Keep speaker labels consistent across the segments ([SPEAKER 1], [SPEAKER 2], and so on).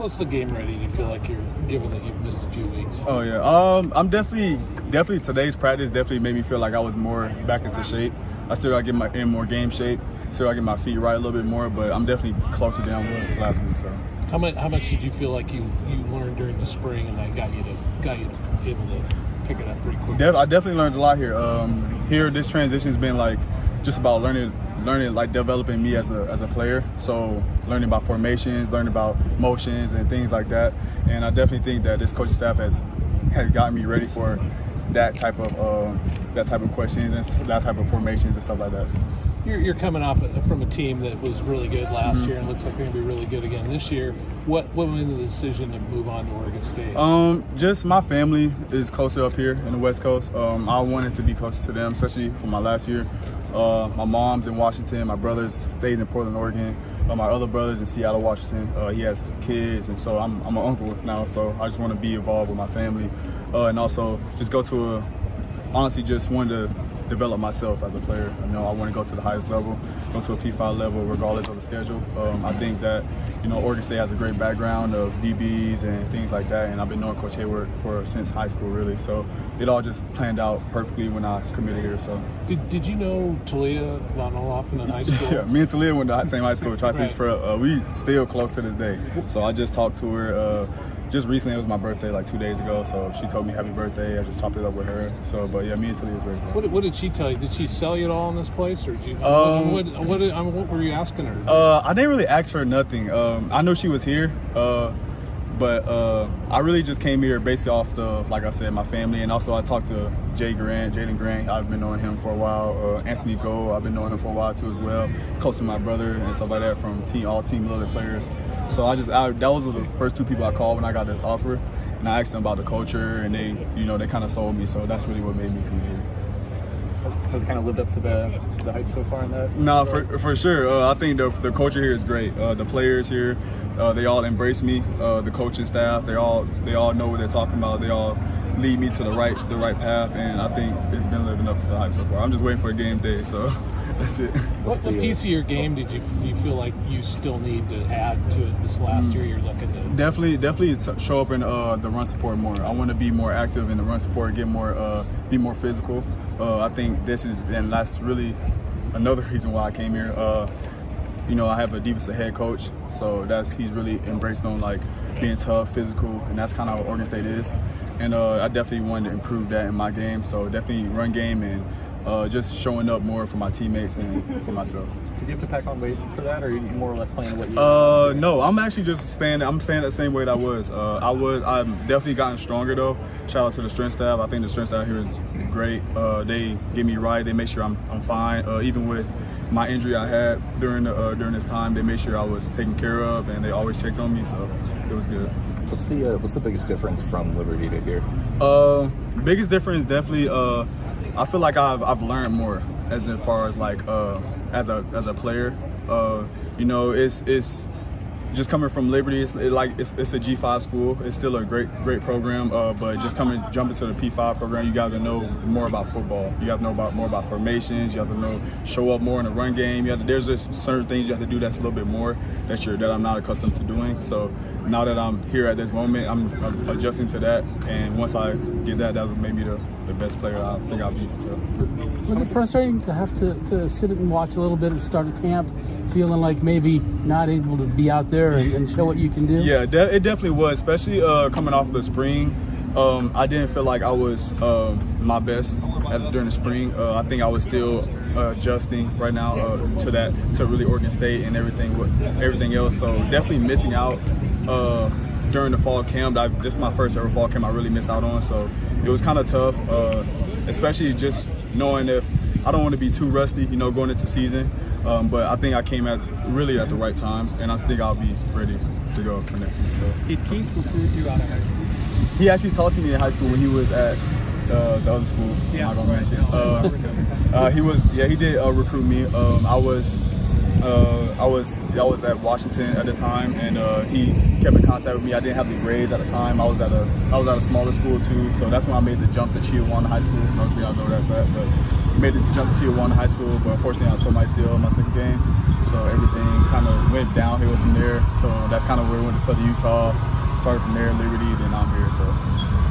[SPEAKER 1] close to game ready do you feel like you're, given that you've missed a few weeks?
[SPEAKER 2] Oh yeah, I'm definitely today's practice definitely made me feel like I was more back into shape. I still gotta get in more game shape, still gotta get my feet right a little bit more, but I'm definitely closer than I was last week. So
[SPEAKER 1] how much did you feel like you learned during the spring, and that got you able to pick it up pretty quickly?
[SPEAKER 2] I definitely learned a lot here. Here, this transition's been like just about learning, like developing me as a player. So learning about formations, learning about motions and things like that. And I definitely think that this coaching staff has gotten me ready for that type of questions and that type of formations and stuff like that. So.
[SPEAKER 1] You're coming off from a team that was really good last year and looks like they're going to be really good again this year. What went into the decision to move on to Oregon State?
[SPEAKER 2] Just my family is closer up here in the West Coast. I wanted to be closer to them, especially for my last year. My mom's in Washington. My brother stays in Portland, Oregon. My other brother's in Seattle, Washington. He has kids, and so I'm an uncle now. So I just want to be involved with my family, and also just honestly just wanted to develop myself as a player. You know, I want to go to the highest level, go to a P5 level regardless of the schedule. I think that, you know, Oregon State has a great background of DBs and things like that, and I've been knowing Coach Hayward since high school, really. So it all just planned out perfectly when I committed here. So
[SPEAKER 1] did you know Talia Lanoloff in high school?
[SPEAKER 2] Yeah, me and Talia went to the same high school, Tri-Cities. Right. We still close to this day. So I just talked to her. Just recently, it was my birthday, like 2 days ago, so she told me happy birthday. I just topped it up with her. So, but yeah, me and Talia is very close.
[SPEAKER 1] What did she tell you? Did she sell you it all in this place, or did you? What were you asking her?
[SPEAKER 2] I didn't really ask her nothing. I know she was here, but I really just came here basically off like I said, my family, and also I talked to Jaden Grant. I've been knowing him for a while. Anthony Gold, I've been knowing him for a while too as well. Close to my brother and stuff like that from all team leader players. So those were the first two people I called when I got this offer, and I asked them about the culture, and they kind of sold me. So that's really what made me come here.
[SPEAKER 3] Has it kind of lived up to the hype so far in that?
[SPEAKER 2] No, for sure. I think the culture here is great. The players here, they all embrace me. The coaching staff, they all know what they're talking about. They all lead me to the right path, and I think it's been living up to the hype so far. I'm just waiting for a game day, so that's it.
[SPEAKER 1] What's the piece of your game do you feel like you still need to add to it this last year? You're looking to
[SPEAKER 2] definitely show up in the run support more. I want to be more active in the run support, be more physical. I think and that's really another reason why I came here. You know, I have a defensive head coach, so he's really embraced on like being tough, physical, and that's kind of how Oregon State is. And I definitely wanted to improve that in my game. So definitely run game and just showing up more for my teammates and for myself.
[SPEAKER 3] Did you have to pack on weight for that, or are you more or less playing what you?
[SPEAKER 2] No, I'm actually just staying the same weight I was. I've definitely gotten stronger though. Shout out to the strength staff. I think the strength staff here is great. They get me right. They make sure I'm fine. Even with my injury I had during this time, they made sure I was taken care of, and they always checked on me. So it was good.
[SPEAKER 3] What's the biggest difference from Liberty to here?
[SPEAKER 2] Biggest difference definitely. I feel like I've learned more as far as like as a player. You know, it's just coming from Liberty. It's a G5 school. It's still a great program. But just jumping to the P5 program, you got to know more about football. You have to know more about formations. You have to show up more in the run game. There's just certain things you have to do that's a little bit more that I'm not accustomed to doing. So now that I'm here at this moment, I'm adjusting to that. And once I get that will make me the best player I think I'll be. So.
[SPEAKER 4] Was it frustrating to have to sit and watch a little bit at the start of camp, feeling like maybe not able to be out there and show what you can do?
[SPEAKER 2] Yeah, it definitely was, especially coming off of the spring. I didn't feel like I was my best during the spring. I think I was still adjusting right now to really Oregon State and everything else. So definitely missing out during the fall camp. This is my first ever fall camp I really missed out on. So it was kind of tough, especially just knowing if I don't want to be too rusty, going into season. But I think I came really at the right time, and I think I'll be ready to go for next week. So.
[SPEAKER 3] Did Keith recruit you out of high school?
[SPEAKER 2] He actually talked to me in high school when he was at the other school.
[SPEAKER 3] Yeah,
[SPEAKER 2] I'm not gonna mention. He did recruit me. I was at Washington at the time, and he kept in contact with me. I didn't have the grades at the time. I was at a smaller school too, so that's when I made the jump to Chihuahua High School. Most of y'all know where that's at, but made the jump to Chihuahua High School. But unfortunately, I tore my ACL in my second game, so everything kind of went downhill from there. So that's kind of where we went to Southern Utah, started from there, Liberty, then I'm here. So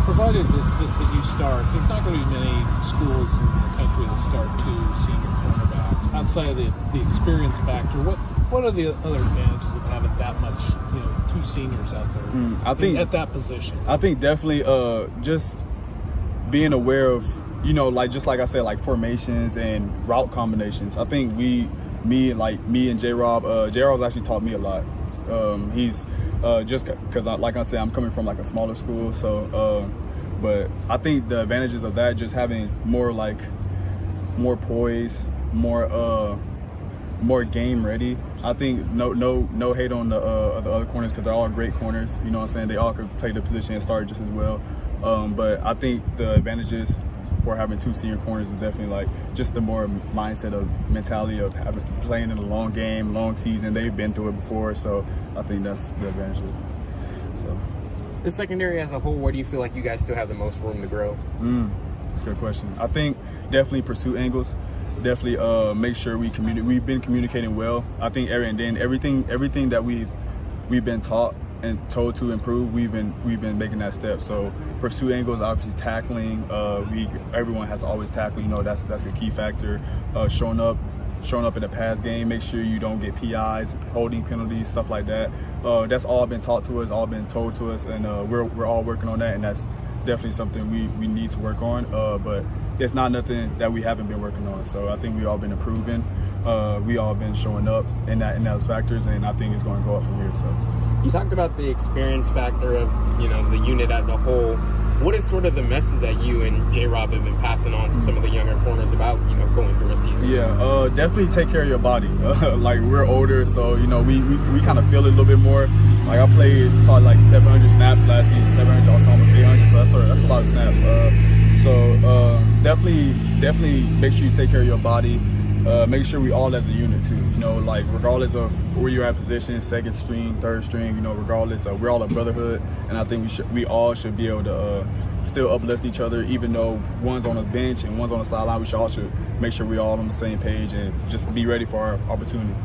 [SPEAKER 1] Provided that you start, there's not going to be many schools in the country that start 2 senior cornerbacks. Outside of the experience factor, what are the other advantages of having that much, 2 seniors out there
[SPEAKER 2] I think
[SPEAKER 1] at that position?
[SPEAKER 2] I think definitely just being aware of, just like I said, like formations and route combinations. I think me and J-Rob, J-Rob's actually taught me a lot. He's just because, like I said, I'm coming from like a smaller school, so but I think the advantages of that, just having more poise, more game ready. I think no hate on the other corners, because they're all great corners. You know what I'm saying? They all could play the position and start just as well. But I think the advantages for having 2 senior corners is definitely like just the more mindset of mentality of playing in a long game, long season. They've been through it before, so I think that's the advantage. So
[SPEAKER 5] The secondary as a whole, where do you feel like you guys still have the most room to grow?
[SPEAKER 2] That's a good question. I think definitely pursuit angles. Definitely make sure we communicate. We've been communicating well. I think everything that we've been taught and told to improve, we've been making that step. So pursuit angles, obviously tackling. Everyone has to always tackle. That's a key factor. Showing up in the pass game. Make sure you don't get PIs, holding penalties, stuff like that. That's all been taught to us, all been told to us, and we're all working on that. And that's definitely something we need to work on. But it's not nothing that we haven't been working on. So I think we all been improving. We all been showing up in those factors, and I think it's going to go up from here. So.
[SPEAKER 5] You talked about the experience factor of, the unit as a whole. What is sort of the message that you and J-Rob have been passing on to some of the younger corners about, going through a season?
[SPEAKER 2] Yeah, definitely take care of your body. Like, we're older, so, we kind of feel it a little bit more. Like, I played probably like 700 snaps last season, 700, almost 800, so that's a lot of snaps. So definitely make sure you take care of your body. Make sure we all as a unit too, like regardless of where you're at position, second string, third string, regardless, we're all a brotherhood, and I think we all should be able to still uplift each other, even though one's on the bench and one's on the sideline. We should make sure we're all on the same page and just be ready for our opportunity.